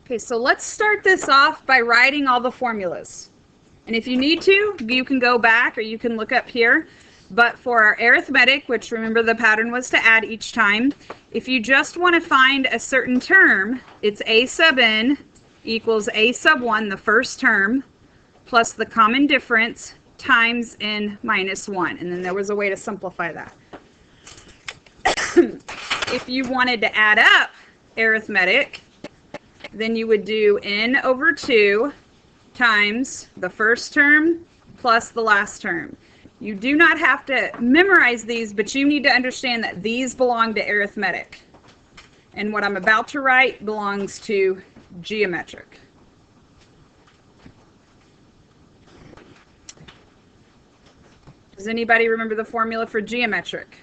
Okay, so let's start this off by writing all the formulas. And if you need to, you can go back or you can look up here. But for our arithmetic, which remember the pattern was to add each time, if you just want to find a certain term, it's a sub n equals a sub 1, the first term, plus the common difference times n minus 1. And then there was a way to simplify that. If you wanted to add up arithmetic, then you would do n over 2 times the first term plus the last term. You do not have to memorize these, but you need to understand that these belong to arithmetic. And what I'm about to write belongs to geometric. Does anybody remember the formula for geometric?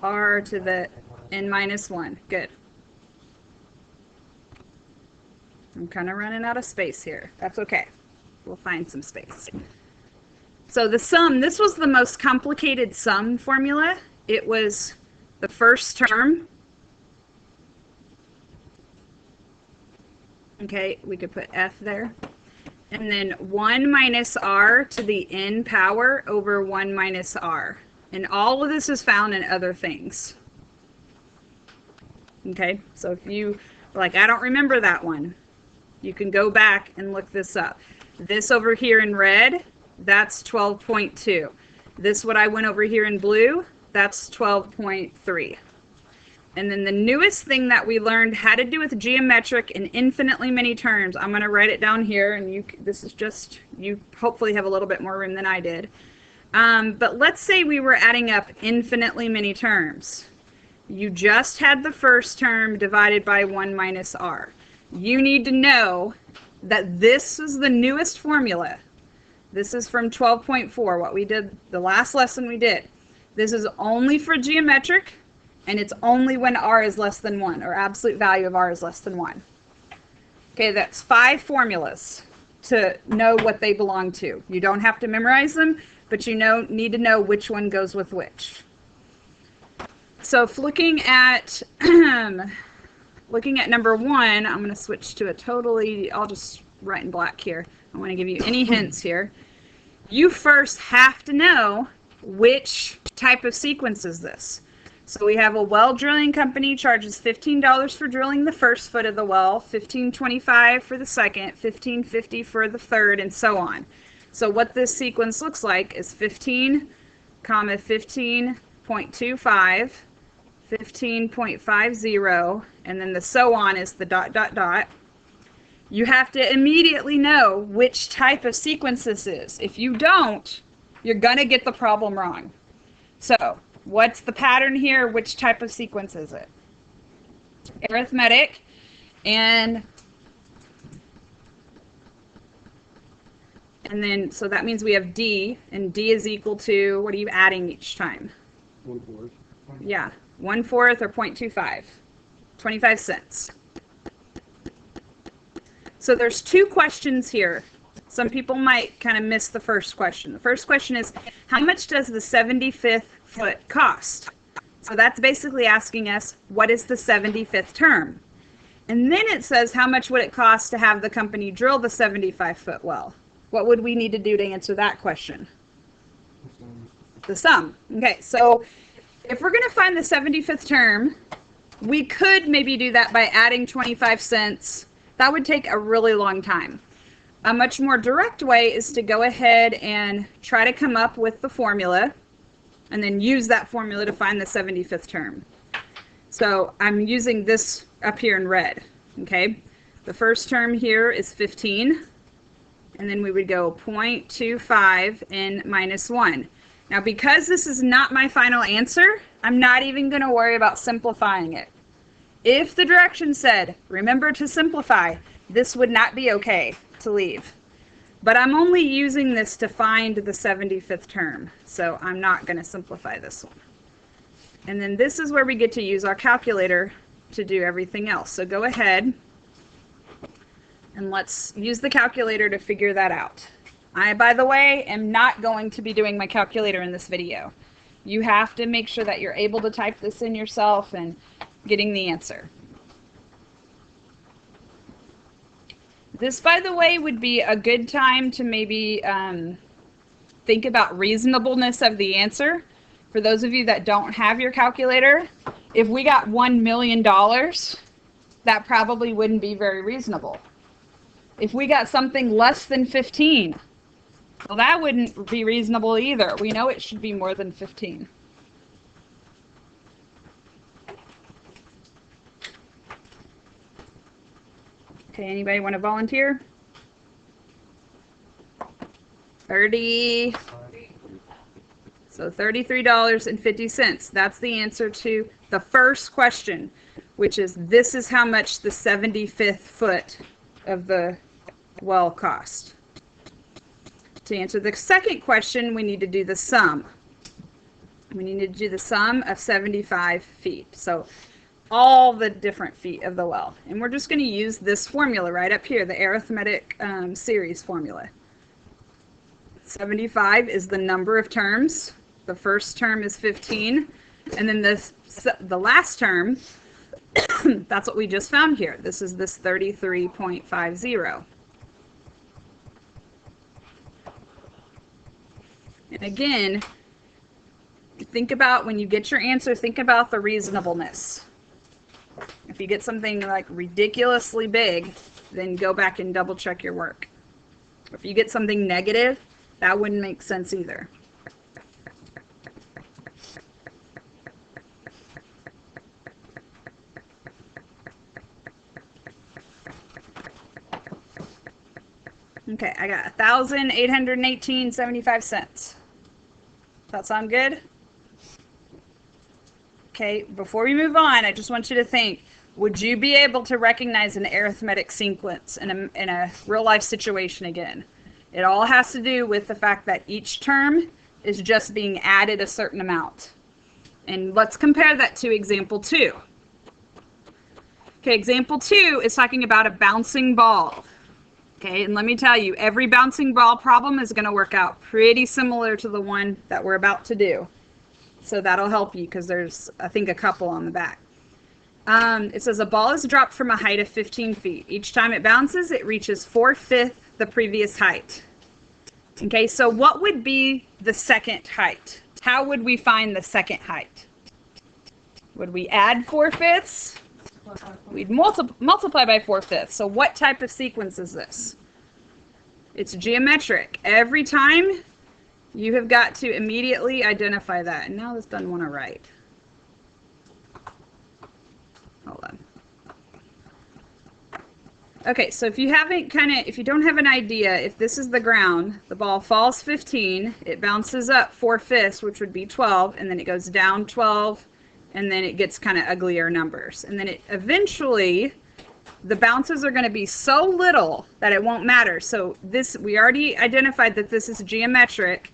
R to the n minus 1. Good. I'm kind of running out of space here. That's okay. We'll find some space. So the sum, this was the most complicated sum formula. It was the first term. Okay, we could put F there. And then 1 minus r to the n power over 1 minus r. And all of this is found in other things. Okay, so if you are like, I don't remember that one, you can go back and look this up. This over here in red, that's 12.2. This what I went over here in blue, that's 12.3. And then the newest thing that we learned had to do with geometric and infinitely many terms. I'm going to write it down here, and this is just, you hopefully have a little bit more room than I did. But let's say we were adding up infinitely many terms. You just had the first term divided by 1 minus r. You need to know that this is the newest formula. This is from 12.4, what we did, the last lesson we did. This is only for geometric, and it's only when r is less than 1, or absolute value of r is less than 1. Okay, that's 5 formulas to know what they belong to. You don't have to memorize them, but you need to know which one goes with which. So if looking at number 1, I'm going to switch to a totally, I'll just write in black here. I want to give you any hints here. You first have to know which type of sequence is this. So we have a well drilling company charges $15 for drilling the first foot of the well, $15.25 for the second, $15.50 for the third, and so on. So what this sequence looks like is 15, 15.25, 15.50, and then the so on is the ... You have to immediately know which type of sequence this is. If you don't, you're going to get the problem wrong. So what's the pattern here? Which type of sequence is it? Arithmetic. And then, so that means we have D, and D is equal to, what are you adding each time? 1/4. Yeah, 1/4 or 0.25, 25 cents. So there's 2 questions here. Some people might kind of miss the first question. The first question is, how much does the 75th foot cost? So that's basically asking us, what is the 75th term? And then it says, how much would it cost to have the company drill the 75-foot well? What would we need to do to answer that question? The sum. Okay, so if we're going to find the 75th term, we could maybe do that by adding 25 cents. That would take a really long time. A much more direct way is to go ahead and try to come up with the formula and then use that formula to find the 75th term. So I'm using this up here in red. Okay, the first term here is 15, and then we would go 0.25 n minus 1. Now because this is not my final answer, I'm not even going to worry about simplifying it. If the direction said, remember to simplify, this would not be okay to leave. But I'm only using this to find the 75th term, so I'm not going to simplify this one. And then this is where we get to use our calculator to do everything else. So go ahead and let's use the calculator to figure that out. I, by the way, am not going to be doing my calculator in this video. You have to make sure that you're able to type this in yourself and getting the answer. This, by the way, would be a good time to maybe think about reasonableness of the answer. For those of you that don't have your calculator, if we got $1 million, that probably wouldn't be very reasonable. If we got something less than 15, well, that wouldn't be reasonable either. We know it should be more than 15. Okay, anybody want to volunteer? 30. So $33.50. That's the answer to the first question, which is this is how much the 75th foot of the well cost. To answer the second question, we need to do the sum. We need to do the sum of 75 feet. So all the different feet of the well. And we're just going to use this formula right up here, the arithmetic series formula. 75 is the number of terms. The first term is 15. And then the last term, that's what we just found here. This is this 33.50. And again, think about when you get your answer, think about the reasonableness. If you get something like ridiculously big, then go back and double check your work. If you get something negative, that wouldn't make sense either. Okay, I got $1,818.75. Does that sound good? Okay, before we move on, I just want you to think, would you be able to recognize an arithmetic sequence in a real-life situation again? It all has to do with the fact that each term is just being added a certain amount. And let's compare that to example 2. Okay, example 2 is talking about a bouncing ball. Okay, and let me tell you, every bouncing ball problem is going to work out pretty similar to the one that we're about to do. So that'll help you because there's, I think, a couple on the back. It says a ball is dropped from a height of 15 feet. Each time it bounces, it reaches 4/5 the previous height. Okay, so what would be the second height? How would we find the second height? Would we add 4/5? We'd multiply by 4/5. So what type of sequence is this? It's geometric. Every time you have got to immediately identify that. And now this doesn't want to write. Hold on. Okay, so if you don't have an idea, if this is the ground, the ball falls 15, it bounces up 4/5, which would be 12, and then it goes down 12, and then it gets kind of uglier numbers. And then eventually, the bounces are going to be so little that it won't matter. So this, we already identified that this is geometric,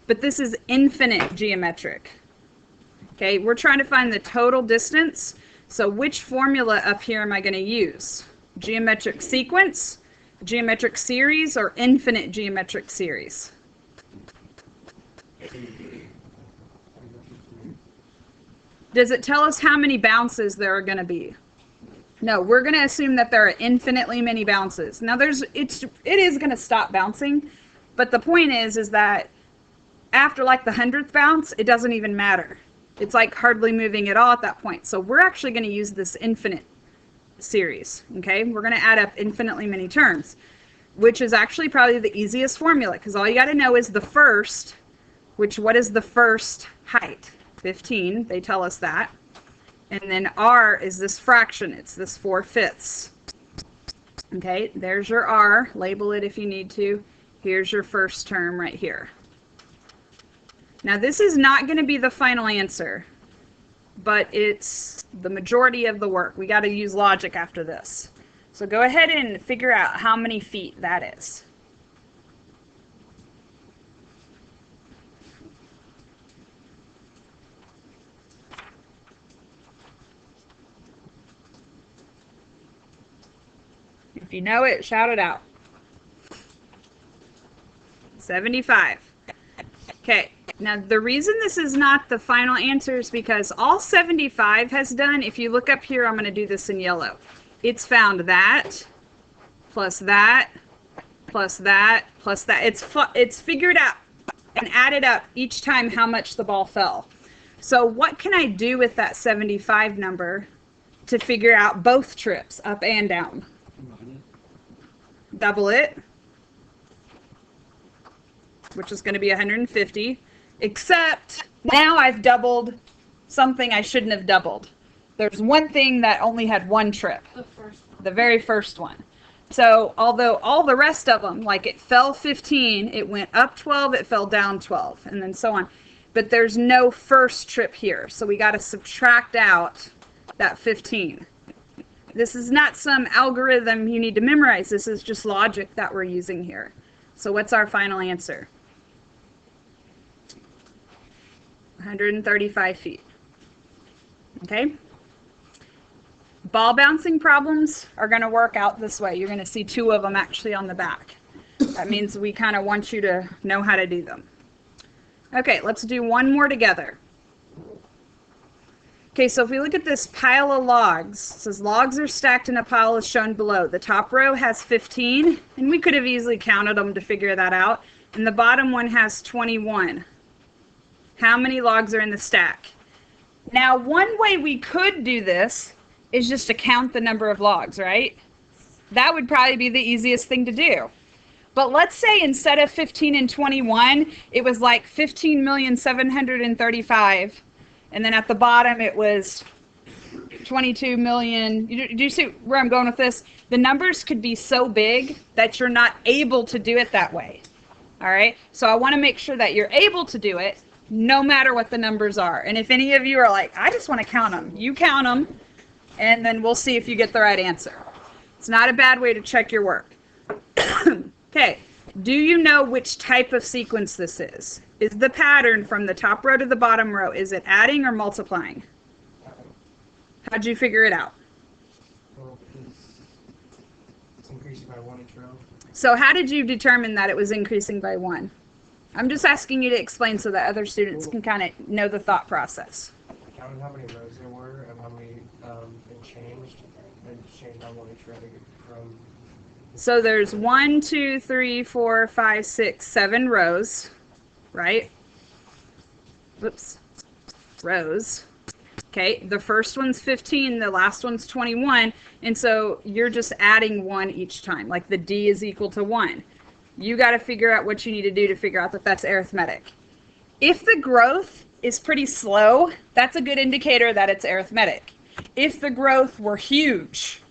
but this is infinite geometric. Okay, we're trying to find the total distance. So which formula up here am I going to use? Geometric sequence, geometric series, or infinite geometric series? Does it tell us how many bounces there are going to be? No, we're going to assume that there are infinitely many bounces. Now it is going to stop bouncing, but the point is that after like the 100th bounce, it doesn't even matter. It's like hardly moving at all at that point. So we're actually going to use this infinite series. Okay, we're going to add up infinitely many terms, which is actually probably the easiest formula because all you got to know is the first, what is the first height? 15, they tell us that. And then R is this fraction, it's this 4/5. Okay, there's your R, label it if you need to. Here's your first term right here. Now this is not going to be the final answer, but it's the majority of the work. We got to use logic after this. So go ahead and figure out how many feet that is. If you know it, shout it out. 75. Okay, Now, the reason this is not the final answer is because all 75 has done, if you look up here, I'm going to do this in yellow. It's found that, plus that, plus that, plus that. It's figured out and added up each time how much the ball fell. So what can I do with that 75 number to figure out both trips, up and down? Double it, which is going to be 150. Except now I've doubled something I shouldn't have doubled. There's one thing that only had one trip. The very first one. So although all the rest of them, like it fell 15, it went up 12, it fell down 12, and then so on. But there's no first trip here. So we got to subtract out that 15. This is not some algorithm you need to memorize. This is just logic that we're using here. So what's our final answer? 135 feet. Okay? Ball bouncing problems are going to work out this way. You're going to see two of them actually on the back. That means we kind of want you to know how to do them. Okay, let's do one more together. Okay, so if we look at this pile of logs, it says logs are stacked in a pile as shown below. The top row has 15, and we could have easily counted them to figure that out. And the bottom one has 21. How many logs are in the stack? Now, one way we could do this is just to count the number of logs, right? That would probably be the easiest thing to do. But let's say instead of 15 and 21, it was like 15,735,000, and then at the bottom it was 22 million. Do you see where I'm going with this? The numbers could be so big that you're not able to do it that way. All right? So I want to make sure that you're able to do it no matter what the numbers are. And if any of you are like, I just want to count them, you count them, and then we'll see if you get the right answer. It's not a bad way to check your work. Okay, do you know which type of sequence this is? Is the pattern from the top row to the bottom row, is it adding or multiplying? How'd you figure it out? Well, it's increasing by 1 each row. So how did you determine that it was increasing by 1? I'm just asking you to explain so that other students can kind of know the thought process. I counted how many rows there were and how many it changed, and changed how 1 each row to get from. So there's 1, 2, 3, 4, 5, 6, 7 rows, right? Whoops. Rows. Okay, the first one's 15, the last one's 21, and so you're just adding 1 each time, like the D is equal to 1. You got to figure out what you need to do to figure out that that's arithmetic. If the growth is pretty slow, that's a good indicator that it's arithmetic. If the growth were huge,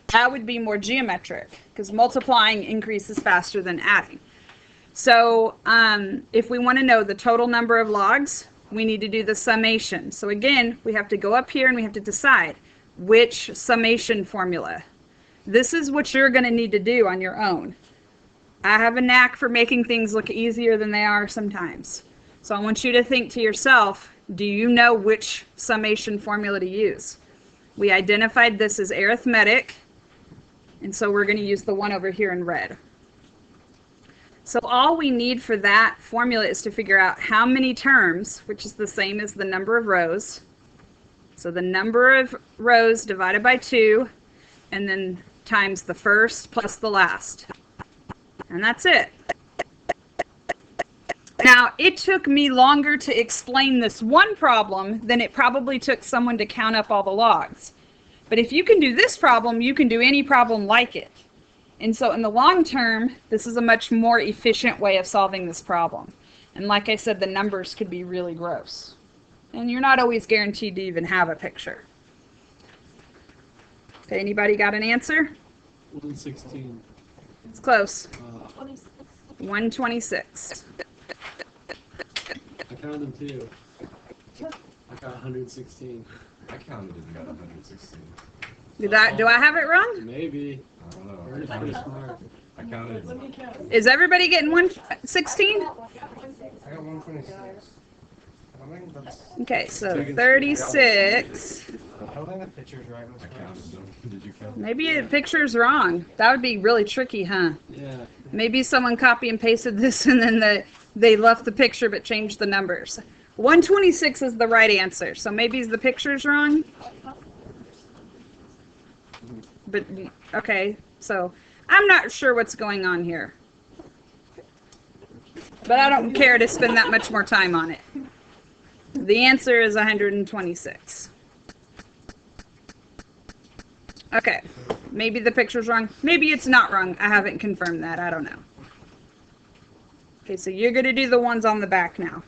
that would be more geometric, because multiplying increases faster than adding. So if we want to know the total number of logs, we need to do the summation. So again, we have to go up here and we have to decide which summation formula. This is what you're going to need to do on your own. I have a knack for making things look easier than they are sometimes. So I want you to think to yourself, do you know which summation formula to use? We identified this as arithmetic, and so we're going to use the one over here in red. So all we need for that formula is to figure out how many terms, which is the same as the number of rows. So the number of rows divided by 2, and then times the first plus the last. And that's it. Now, it took me longer to explain this one problem than it probably took someone to count up all the logs. But if you can do this problem, you can do any problem like it. And so in the long term, this is a much more efficient way of solving this problem. And like I said, the numbers could be really gross. And you're not always guaranteed to even have a picture. Okay, anybody got an answer? 116. It's close. 126. I counted them too. I got 116. I counted and got 116. Do I have it wrong? Maybe. I don't know. You're pretty smart. I counted. Is everybody getting 116? I got 126. I don't think that's. Okay, so 36. I don't think the picture's right. I counted them. Did you count? Maybe the picture's wrong. That would be really tricky, huh? Yeah. Maybe someone copy and pasted this and then They left the picture but changed the numbers. 126 is the right answer. So maybe the picture's wrong. But, okay, so I'm not sure what's going on here. But I don't care to spend that much more time on it. The answer is 126. Okay, maybe the picture's wrong. Maybe it's not wrong. I haven't confirmed that. I don't know. Okay, so you're going to do the ones on the back now.